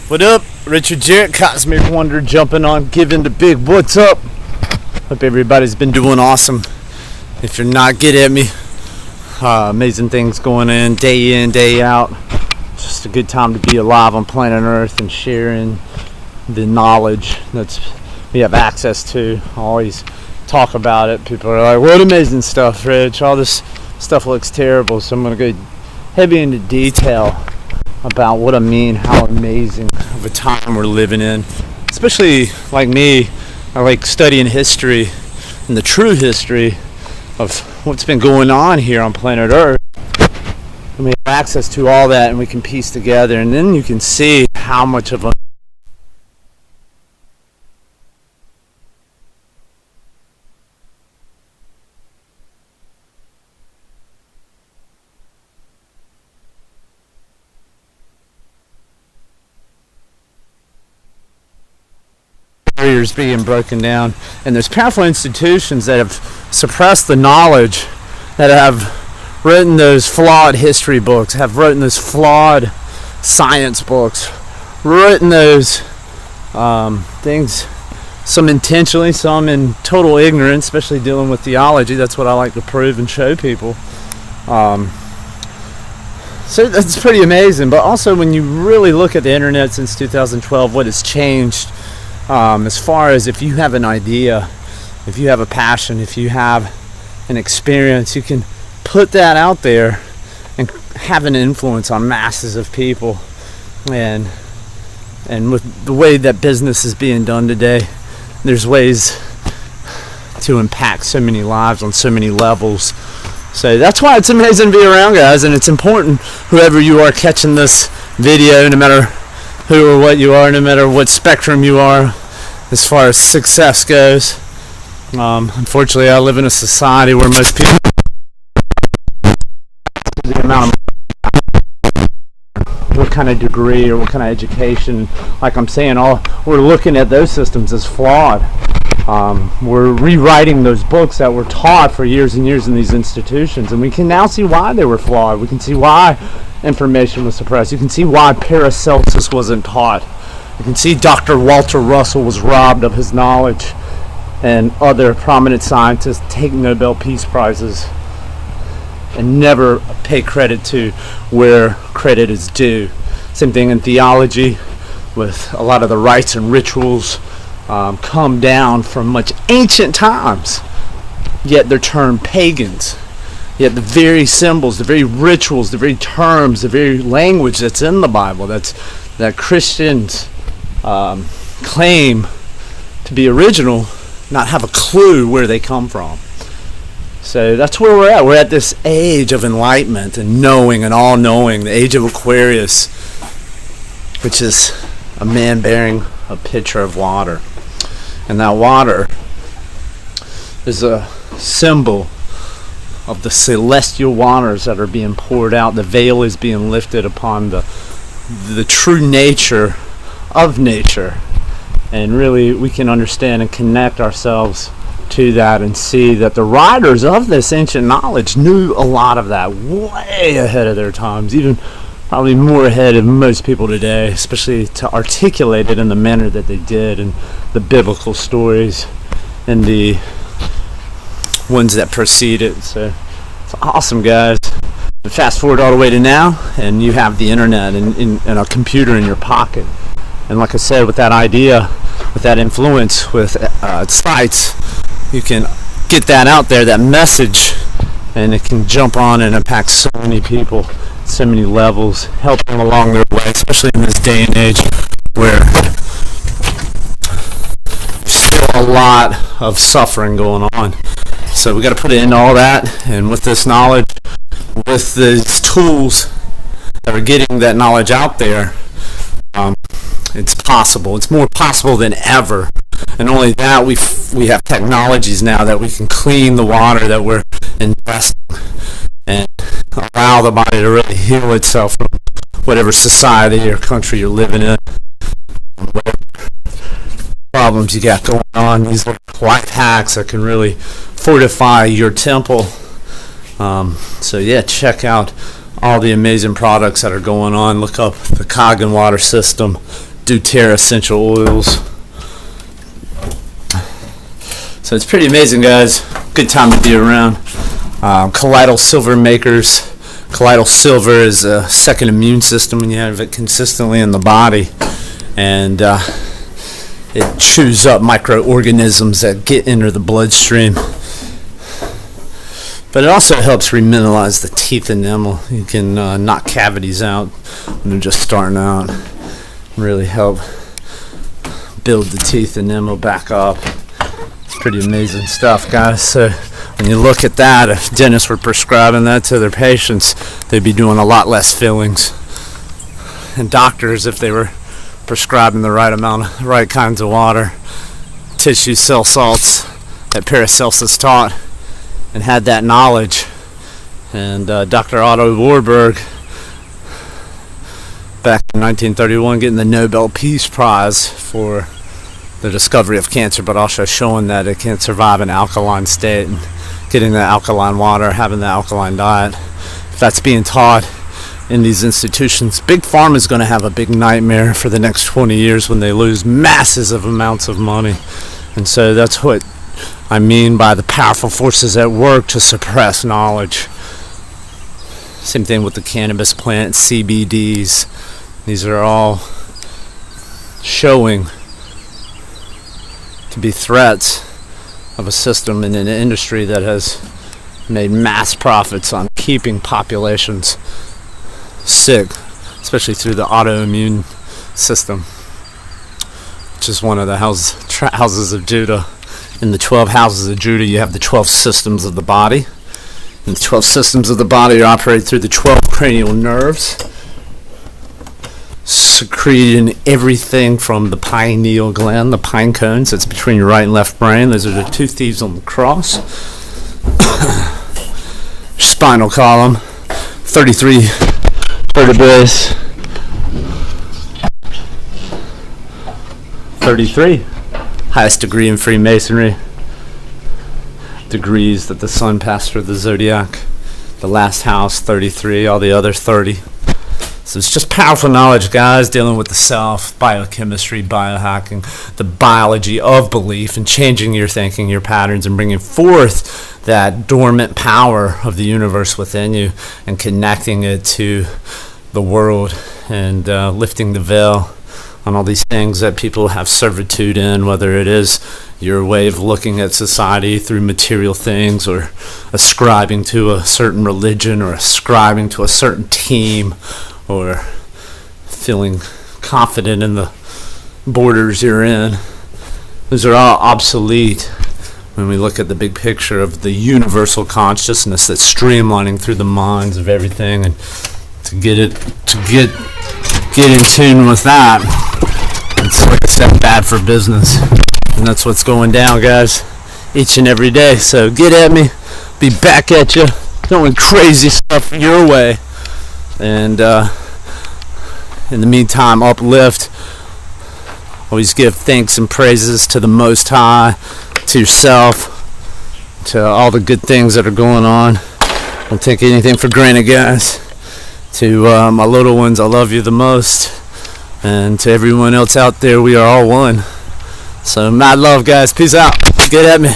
What up? Richard Jarrett, Cosmic Wonder, jumping on, giving the big what's up. Hope everybody's been doing awesome. If you're not, get at me. Amazing things going in, day out. Just a good time to be alive on planet Earth and sharing the knowledge that we have access to. I always talk about it. People are like, what amazing stuff, Rich. All this stuff looks terrible. So I'm going to go heavy into detail about what I mean, how amazing of a time we're living in. Especially like me, I like studying history and the true history of what's been going on here on planet Earth. And we have access to all that and we can piece together, and then you can see how much of a barriers being broken down, and there's powerful institutions that have suppressed the knowledge, that have written those flawed history books, have written those flawed science books, written those things, some intentionally, some in total ignorance, especially dealing with theology. That's what I like to prove and show people. So that's pretty amazing. But also when you really look at the internet since 2012, what has changed, as far as if you have an idea, if you have a passion, if you have an experience, you can put that out there and have an influence on masses of people. And with the way that business is being done today, there's ways to impact so many lives on so many levels. So that's why it's amazing to be around, guys, and it's important, whoever you are catching this video, no matter who or what you are, no matter what spectrum you are as far as success goes. Unfortunately, I live in a society where most people, the amount of what kind of degree or what kind of education, like I'm saying, we're looking at those systems as flawed. We're rewriting those books that were taught for years and years in these institutions, and we can now see why they were flawed. We can see why information was suppressed. You can see why Paracelsus wasn't taught. You can see Dr. Walter Russell was robbed of his knowledge, and other prominent scientists take Nobel Peace Prizes and never pay credit to where credit is due. Same thing in theology, with a lot of the rites and rituals come down from much ancient times, yet they're termed pagans. Yet the very symbols, the very rituals, the very terms, the very language that's in the Bible, that Christians claim to be original, not have a clue where they come from. So that's where we're at. We're at this age of enlightenment and knowing and all-knowing, the age of Aquarius, which is a man bearing a pitcher of water. And that water is a symbol of the celestial waters that are being poured out. The veil is being lifted upon the true nature of nature. And really we can understand and connect ourselves to that and see that the writers of this ancient knowledge knew a lot of that way ahead of their times, even probably more ahead of most people today, especially to articulate it in the manner that they did, and the biblical stories and the ones that precede it. So it's awesome, guys. But fast forward all the way to now, and you have the internet and a computer in your pocket. And like I said, with that idea, with that influence, with sites, you can get that out there, that message, and it can jump on and impact so many people, so many levels, help them along their way, especially in this day and age where there's still a lot of suffering going on. So we got to put it into all that, and with this knowledge, with these tools that are getting that knowledge out there, it's possible. It's more possible than ever. And only that, we have technologies now that we can clean the water that we're ingesting and allow the body to really heal itself from whatever society or country you're living in, whatever problems you got going on. These little life hacks that can really fortify your temple. So yeah, check out all the amazing products that are going on. Look up the Kangen water system. doTERRA essential oils. So it's pretty amazing, guys. Good time to be around. Colloidal silver makers. Colloidal silver is a second immune system when you have it consistently in the body, and it chews up microorganisms that get into the bloodstream. But it also helps remineralize the teeth enamel. You can knock cavities out when they're just starting out. Really help build the teeth enamel back up. It's pretty amazing stuff, guys. So when you look at that, if dentists were prescribing that to their patients, they'd be doing a lot less fillings. And doctors, if they were prescribing the right amount, the right kinds of water, tissue cell salts that Paracelsus taught, and had that knowledge. And Dr. Otto Warburg, back in 1931, getting the Nobel Peace Prize for the discovery of cancer, but also showing that it can survive in alkaline state, and getting the alkaline water, having the alkaline diet. If that's being taught in these institutions, Big Pharma is going to have a big nightmare for the next 20 years when they lose massive amounts of money. And so that's what I mean by the powerful forces at work to suppress knowledge. Same thing with the cannabis plant, CBDs. These are all showing to be threats of a system and an industry that has made mass profits on keeping populations sick, especially through the autoimmune system, which is one of the houses of Judah. In the 12 houses of Judah, you have the 12 systems of the body. And the 12 systems of the body operate through the 12 cranial nerves, secreting everything from the pineal gland, the pine cones that's between your right and left brain. Those are the two thieves on the cross. Spinal column, 33 vertebrae. 33. Highest degree in Freemasonry. Degrees that the sun passed through the zodiac. The last house, 33. All the other 30. So it's just powerful knowledge, guys, dealing with the self, biochemistry, biohacking, the biology of belief, and changing your thinking, your patterns, and bringing forth that dormant power of the universe within you and connecting it to the world, and lifting the veil on all these things that people have servitude in, whether it is your way of looking at society through material things, or ascribing to a certain religion, or ascribing to a certain team, or feeling confident in the borders you're in. Those are all obsolete when we look at the big picture of the universal consciousness that's streamlining through the minds of everything, and to get in tune with that, it's like a step bad for business. And that's what's going down, guys, each and every day. So get at me, be back at you, throwing crazy stuff your way. And in the meantime, uplift. Always give thanks and praises to the Most High, to yourself, to all the good things that are going on. Don't take anything for granted, guys. To my little ones, I love you the most. And to everyone else out there, we are all one. So mad love, guys. Peace out. Get at me.